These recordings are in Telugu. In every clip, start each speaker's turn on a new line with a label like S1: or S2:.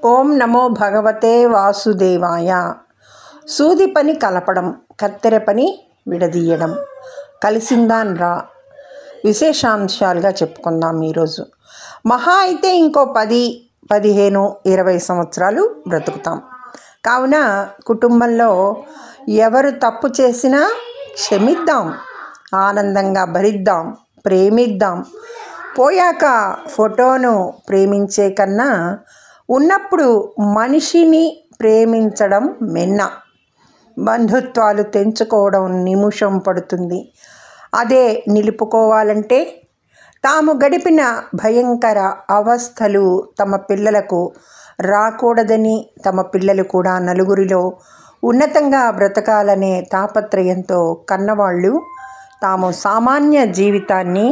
S1: ఓం నమో భగవతే వాసుదేవాయ. సూది పని కలపడం, కత్తెర పని విడదీయడం. కలిసిందాన్ రా. విశేషాంశాలుగా చెప్పుకుందాం ఈరోజు. మహా అయితే ఇంకో 10, 15, 20 సంవత్సరాలు బ్రతుకుతాం. కావున కుటుంబంలో ఎవరు తప్పు చేసినా క్షమిద్దాం, ఆనందంగా భరిద్దాం, ప్రేమిద్దాం. పోయాక ఫోటోను ప్రేమించే కన్నా ఉన్నప్పుడు మనిషిని ప్రేమించడం మిన్న. బంధుత్వాలు తెంచుకోవడం నిమిషం పడుతుంది. అదే నిలుపుకోవాలంటే తాము గడిపిన భయంకర అవస్థలు తమ పిల్లలకు రాకూడదని, తమ పిల్లలు కూడా నలుగురిలో ఉన్నతంగా బ్రతకాలనే తాపత్రయంతో కన్నవాళ్ళు తాము సామాన్య జీవితాన్ని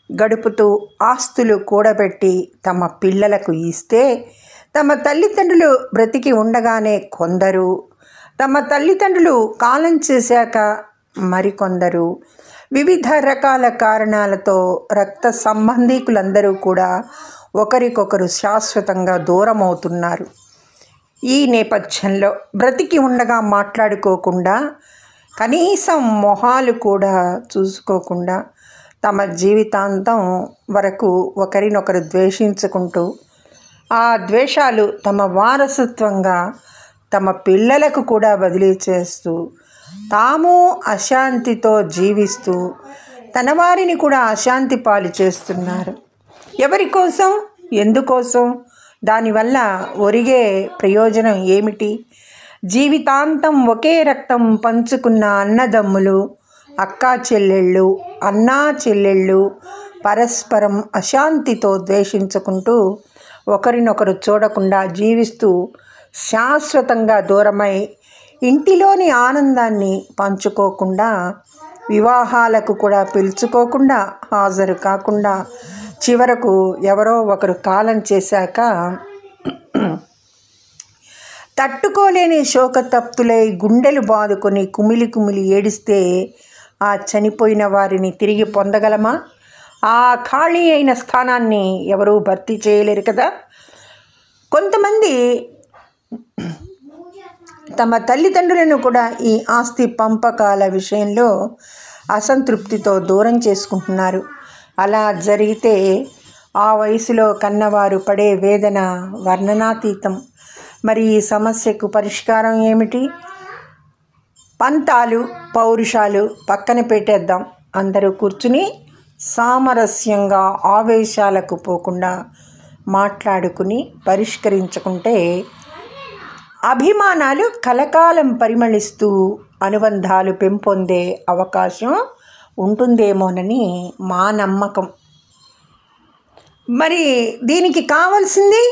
S1: గడుపుతూ ఆస్తులు కూడబెట్టి తమ పిల్లలకు ఇస్తే, తమ తల్లిదండ్రులు బ్రతికి ఉండగానే కొందరు, తమ తల్లిదండ్రులు కాలం చేశాక మరికొందరు, వివిధ రకాల కారణాలతో రక్త సంబంధీకులందరూ కూడా ఒకరికొకరు శాశ్వతంగా దూరం అవుతున్నారు. ఈ నేపథ్యంలో బ్రతికి ఉండగా మాట్లాడుకోకుండా, కనీసం మొహాలు కూడా చూసుకోకుండా తమ జీవితాంతం వరకు ఒకరినొకరు ద్వేషించుకుంటూ, ఆ ద్వేషాలు తమ వారసత్వంగా తమ పిల్లలకు కూడా బదిలీ చేస్తూ, తాము అశాంతితో జీవిస్తూ తన వారిని కూడా అశాంతి పాలు చేస్తున్నారు. ఎవరి కోసం, ఎందుకోసం? దానివల్ల ఒరిగే ప్రయోజనం ఏమిటి? జీవితాంతం ఒకే రక్తం పంచుకున్న అన్నదమ్ములు, అక్కా చెల్లెళ్ళు, అన్నా చెల్లెళ్ళు పరస్పరం అశాంతితో ద్వేషించుకుంటూ ఒకరినొకరు చూడకుండా జీవిస్తూ శాశ్వతంగా దూరమై ఇంటిలోని ఆనందాన్ని పంచుకోకుండా, వివాహాలకు కూడా పిలుచుకోకుండా, హాజరు కాకుండా, చివరకు ఎవరో ఒకరు కాలం చేశాక తట్టుకోలేని శోకతప్తులై గుండెలు బాదుకొని కుమిలి కుమిలి ఏడిస్తే ఆ చనిపోయిన వారిని తిరిగి పొందగలమా? ఆ ఖాళీ అయిన స్థానాన్ని ఎవరూ భర్తీ చేయలేరు కదా. కొంతమంది తమ తల్లిదండ్రులను కూడా ఈ ఆస్తి పంపకాల విషయంలో అసంతృప్తితో దూరం చేసుకుంటున్నారు. అలా జరిగితే ఆ వయసులో కన్నవారు పడే వేదన వర్ణనాతీతం. మరి ఈ సమస్యకు పరిష్కారం ఏమిటి? పంతాలు, పౌరుషాలు పక్కన పెట్టేద్దాం. అందరూ కూర్చుని సామరస్యంగా ఆవేశాలకు పోకుండా మాట్లాడుకుని పరిష్కరించుకుంటే అభిమానాలు కలకాలం పరిమళిస్తూ అనుబంధాలు పెంపొందే అవకాశం ఉంటుందేమోనని మా నమ్మకం. మరి దీనికి కావాల్సింది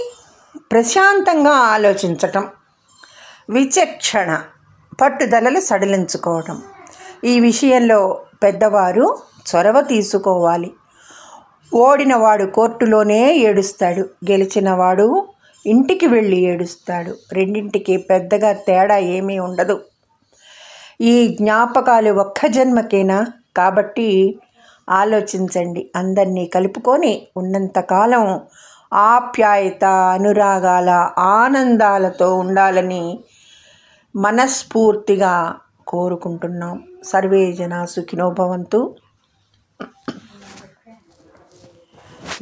S1: ప్రశాంతంగా ఆలోచించటం, విచక్షణ, పట్టుదలలు సడలించుకోవడం. ఈ విషయంలో పెద్దవారు చొరవ తీసుకోవాలి. ఓడినవాడు కోర్టులోనే ఏడుస్తాడు, గెలిచినవాడు ఇంటికి వెళ్ళి ఏడుస్తాడు. రెండింటికి పెద్దగా తేడా ఏమీ ఉండదు. ఈ జ్ఞాపకాలు ఒక్క జన్మకేనా? కాబట్టి ఆలోచించండి. అందరినీ కలుపుకొని ఉన్నంతకాలం ఆప్యాయత, అనురాగాల, ఆనందాలతో ఉండాలని మనస్ఫూర్తిగా కోరుకుంటున్నాం. సర్వే జనా సుఖినో భవంతు.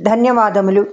S1: ధన్యవాదములు.